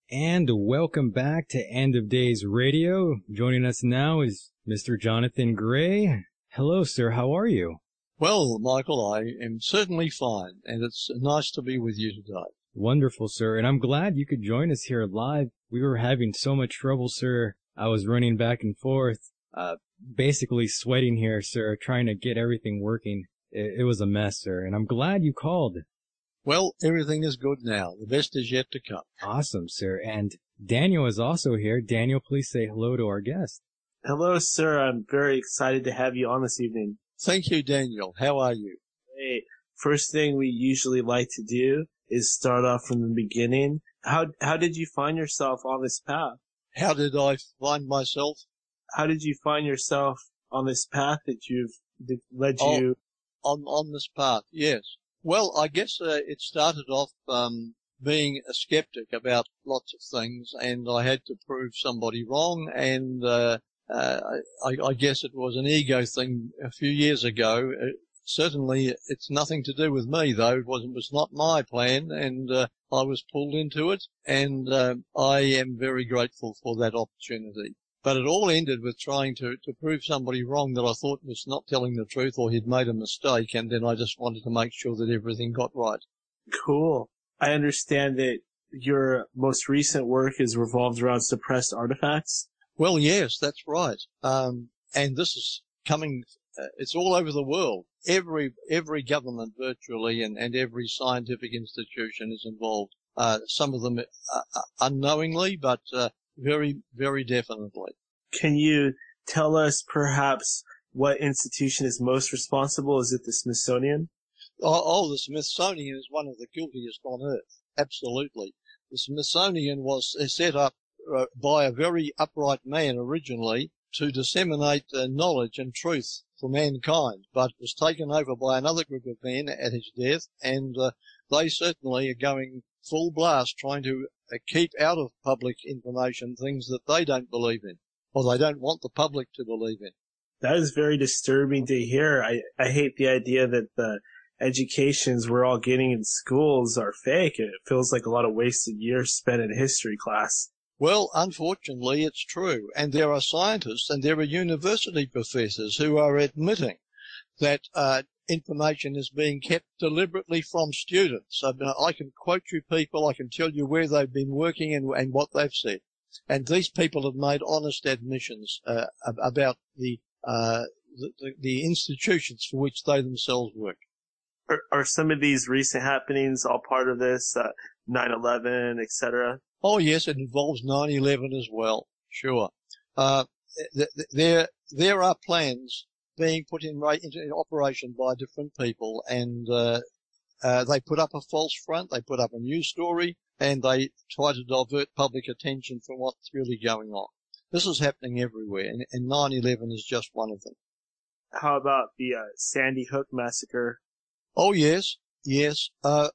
And welcome back to End of Days Radio. Joining us now is Mr. Jonathan Gray. Hello, sir. How are you? Well, Michael, I am certainly fine, and it's nice to be with you today. Wonderful, sir. And I'm glad you could join us here live. We were having so much trouble, sir. I was running back and forth, basically sweating here, sir, trying to get everything working. It was a mess, sir, and I'm glad you called. Well, everything is good now. The best is yet to come. Awesome, sir. And Daniel is also here. Daniel, please say hello to our guest. Hello, sir. I'm very excited to have you on this evening. Thank you, Daniel. How are you? Hey, first thing we usually like to do is start off from the beginning. How did you find yourself on this path? How did I find myself? How did you find yourself on this path that led you? On this path, yes. Well, I guess it started off being a skeptic about lots of things, and I had to prove somebody wrong, and I guess it was an ego thing a few years ago. Certainly, it's nothing to do with me, though. It was not my plan, and I was pulled into it, and I am very grateful for that opportunity. But it all ended with trying to prove somebody wrong that I thought was not telling the truth or he'd made a mistake, and then I just wanted to make sure that everything got right. Cool. I understand that your most recent work is revolved around suppressed artifacts. Well, yes, that's right. And this is coming, it's all over the world. Every government virtually and every scientific institution is involved. Some of them unknowingly, but very, very definitely. Can you tell us perhaps what institution is most responsible? Is it the Smithsonian? The Smithsonian is one of the guiltiest on earth. Absolutely. The Smithsonian was set up by a very upright man originally to disseminate knowledge and truth for mankind, but was taken over by another group of men at his death, and they certainly are going full blast trying to keep out of public information things that they don't believe in, or they don't want the public to believe in. That is very disturbing to hear. I hate the idea that the educations we're all getting in schools are fake. It feels like a lot of wasted years spent in history class. Well, unfortunately, it's true. And there are scientists and there are university professors who are admitting that information is being kept deliberately from students. I can quote you people, I can tell you where they've been working and what they've said. And these people have made honest admissions about the institutions for which they themselves work. Are some of these recent happenings all part of this, 9/11, etc.? Oh, yes, it involves 9/11 as well. Sure. There are plans being put into operation by different people, and they put up a false front, they put up a news story, and they try to divert public attention from what's really going on. This is happening everywhere, and 9/11 is just one of them. How about the Sandy Hook massacre? Oh, yes, yes. I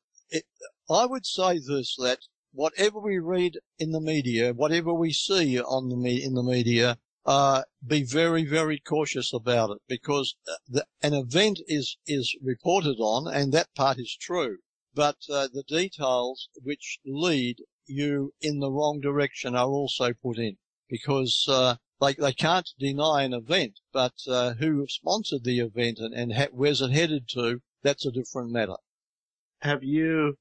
would say this, that whatever we read in the media, whatever we see in the media, be very, very cautious about it, because an event is reported on, and that part is true. But the details which lead you in the wrong direction are also put in, because they can't deny an event, but who sponsored the event and where's it headed to, that's a different matter. Could you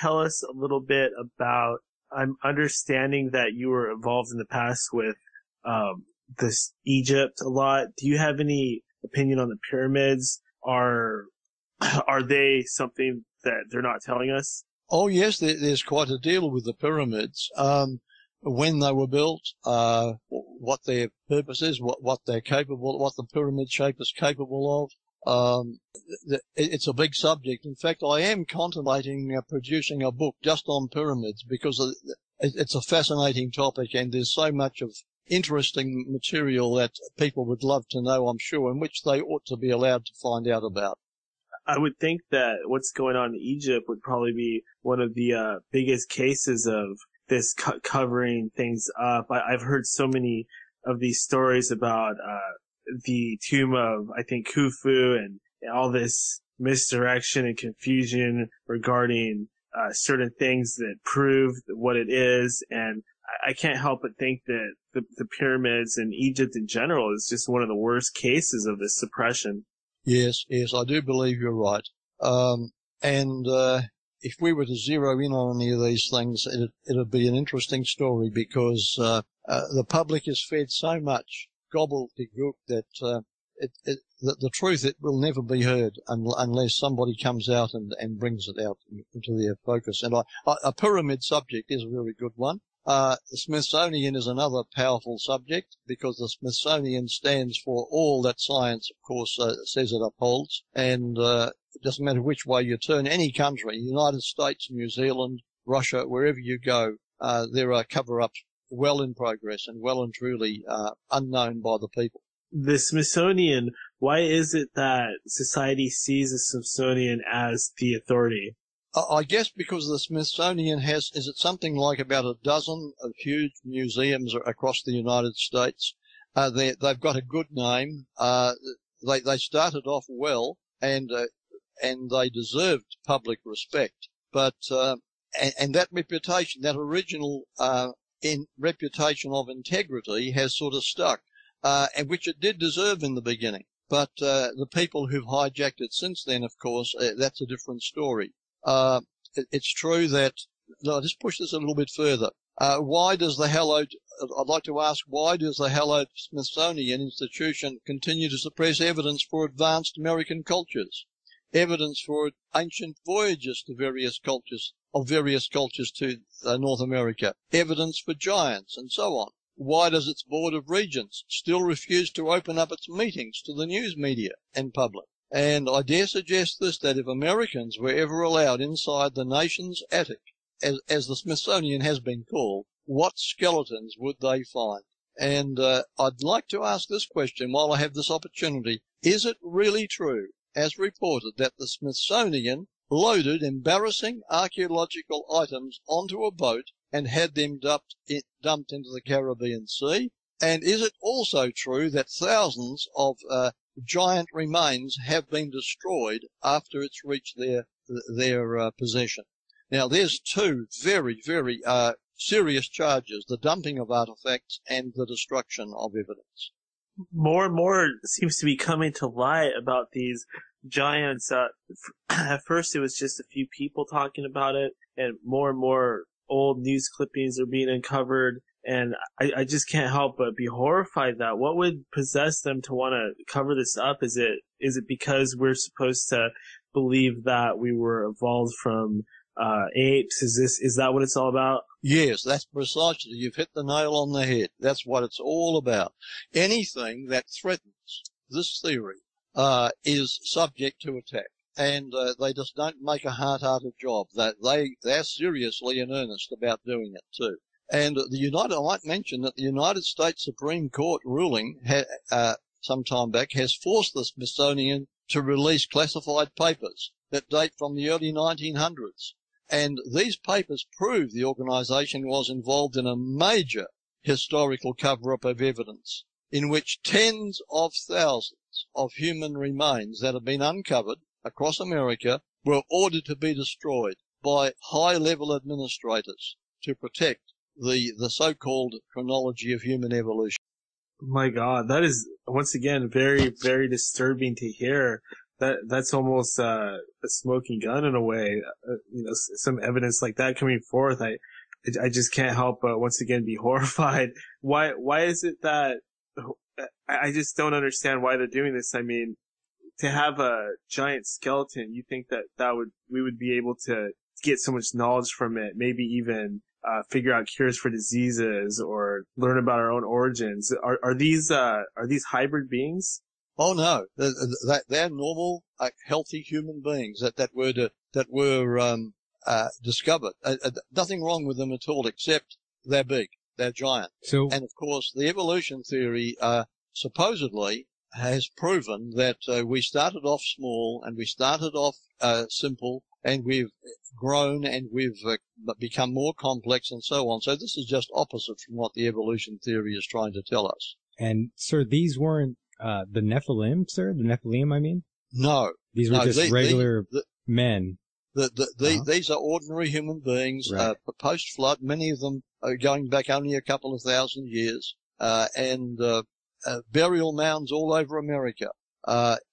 tell us a little bit about, I'm understanding that you were involved in the past with this Egypt a lot. Do you have any opinion on the pyramids? Are they something that they're not telling us? Oh, yes, there's quite a deal with the pyramids. When they were built, what their purpose is, what they're capable, what the pyramid shape is capable of. It's a big subject. In fact, I am contemplating producing a book just on pyramids, because it's a fascinating topic, and there's so much of interesting material that people would love to know, I'm sure, and which they ought to be allowed to find out about. I would think that what's going on in Egypt would probably be one of the biggest cases of this covering things up. I've heard so many of these stories about the tomb of, I think, Khufu, and all this misdirection and confusion regarding certain things that prove what it is. And I can't help but think that the pyramids in Egypt in general is just one of the worst cases of this suppression. Yes, I do believe you're right. If we were to zero in on any of these things, it'd be an interesting story because the public is fed so much gobbledygook that the truth, it will never be heard unless somebody comes out and brings it out into their focus. And a pyramid subject is a very good one. The Smithsonian is another powerful subject because the Smithsonian stands for all that science, of course, says it upholds. And it doesn't matter which way you turn, any country, United States, New Zealand, Russia, wherever you go, there are cover-ups well in progress and well and truly unknown by the people. The Smithsonian, why is it that society sees the Smithsonian as the authority? I guess because the Smithsonian is it something like about a dozen of huge museums across the United States. They've got a good name. They started off well, and they deserved public respect. But and that reputation, that original reputation of integrity, has sort of stuck, and which it did deserve in the beginning. But the people who've hijacked it since then, of course, that's a different story. It's true that, no, just push this a little bit further. I'd like to ask, why does the hallowed Smithsonian institution continue to suppress evidence for advanced American cultures? Evidence for ancient voyages to various cultures to North America. Evidence for giants and so on. Why does its Board of Regents still refuse to open up its meetings to the news media and public? And I dare suggest this, that if Americans were ever allowed inside the nation's attic, as the Smithsonian has been called, what skeletons would they find? And I'd like to ask this question while I have this opportunity. Is it really true, as reported, that the Smithsonian loaded embarrassing archaeological items onto a boat and had them dumped into the Caribbean Sea? And is it also true that thousands of giant remains have been destroyed after it's reached their possession? Now, there's two very, very serious charges: the dumping of artifacts and the destruction of evidence. More and more seems to be coming to light about these giants. At first, it was just a few people talking about it, and more old news clippings are being uncovered. And I just can't help but be horrified that what would possess them to want to cover this up? Is it because we're supposed to believe that we were evolved from apes? Is that what it's all about? Yes, that's precisely. You've hit the nail on the head. That's what it's all about. Anything that threatens this theory is subject to attack. And they just don't make a half-hearted job. They're seriously in earnest about doing it too. And I might mention that the United States Supreme Court ruling some time back has forced the Smithsonian to release classified papers that date from the early 1900s. And these papers prove the organization was involved in a major historical cover-up of evidence in which tens of thousands of human remains that have been uncovered across America were ordered to be destroyed by high-level administrators to protect the so-called chronology of human evolution. My God, that is, once again, very, very disturbing to hear. That's almost a smoking gun in a way. Some evidence like that coming forth, I just can't help but once again be horrified. Why is it that I just don't understand why they're doing this? I mean, to have a giant skeleton, you think that we would be able to get so much knowledge from it, maybe even figure out cures for diseases or learn about our own origins. Are these hybrid beings? Oh no, they're normal, healthy human beings that were discovered. Nothing wrong with them at all, except they're big, they're giant. And of course, the evolution theory supposedly has proven that we started off small and we started off simple, and we've grown and we've become more complex and so on. So this is just opposite from what the evolution theory is trying to tell us. And sir, these weren't the Nephilim, sir? The Nephilim, I mean? No. These were just regular men. These are ordinary human beings, Right. post-flood. Many of them are going back only a couple of thousand years, and burial mounds all over America.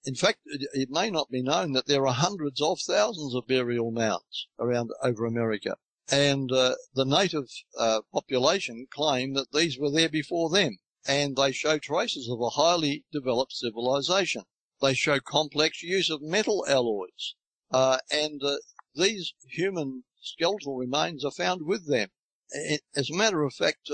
In fact, it may not be known that there are hundreds of thousands of burial mounds around over America. And the native population claim that these were there before them, and they show traces of a highly developed civilization. They show complex use of metal alloys, and these human skeletal remains are found with them. As a matter of fact,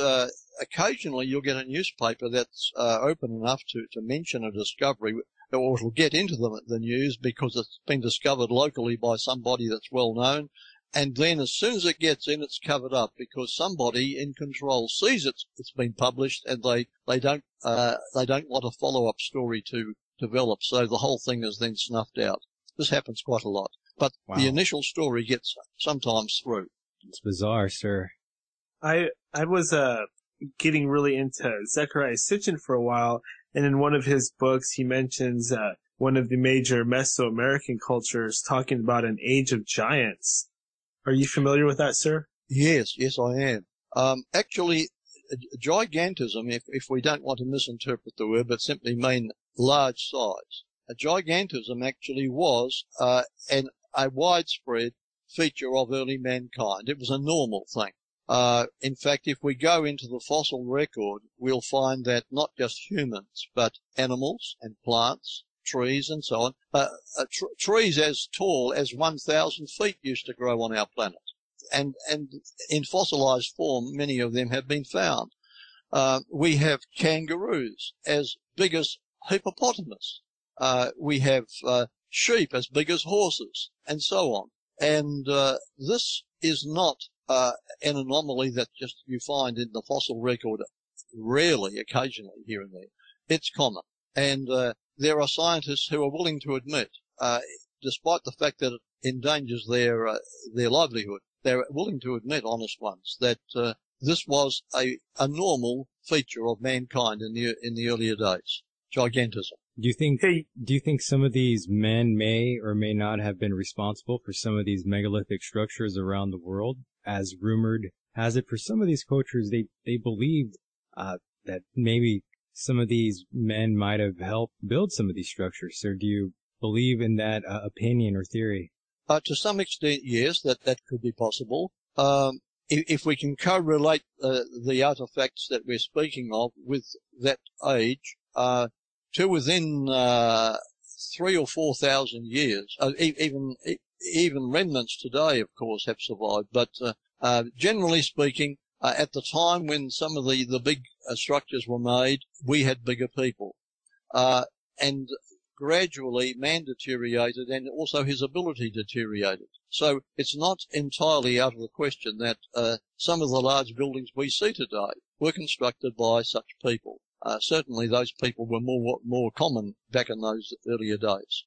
occasionally you'll get a newspaper that's open enough to mention a discovery, or it'll get into the news because it's been discovered locally by somebody that's well known. And then as soon as it gets in, it's covered up because somebody in control sees it's been published, and they don't want a follow-up story to develop. So the whole thing is then snuffed out. This happens quite a lot. But Wow. the initial story gets sometimes through. It's bizarre, sir. I was getting really into Zecharia Sitchin for a while, and in one of his books he mentions one of the major Mesoamerican cultures talking about an age of giants. Are you familiar with that, sir? Yes, I am. Actually, gigantism, if we don't want to misinterpret the word, but simply mean large size, a gigantism actually was a widespread feature of early mankind. It was a normal thing. In fact, if we go into the fossil record, we'll find that not just humans, but animals and plants, trees and so on, trees as tall as 1,000 feet used to grow on our planet. And in fossilized form, many of them have been found. We have kangaroos as big as hippopotamus. We have sheep as big as horses, and so on. And this is not an anomaly that just you find in the fossil record rarely, occasionally here and there. It's common. And there are scientists who are willing to admit, despite the fact that it endangers their livelihood, they're willing to admit, honest ones, that this was a normal feature of mankind in the earlier days, gigantism. Do you think some of these men may or may not have been responsible for some of these megalithic structures around the world? As rumored has it, for some of these cultures, they believed that maybe some of these men might have helped build some of these structures. So do you believe in that opinion or theory? To some extent, yes, that could be possible. If we can correlate the artifacts that we're speaking of with that age, to within 3,000 or 4,000 years, even remnants today, of course, have survived. But generally speaking, at the time when some of the big structures were made, we had bigger people, and gradually man deteriorated, and also his ability deteriorated. So it's not entirely out of the question that some of the large buildings we see today were constructed by such people. Certainly those people were more common back in those earlier days.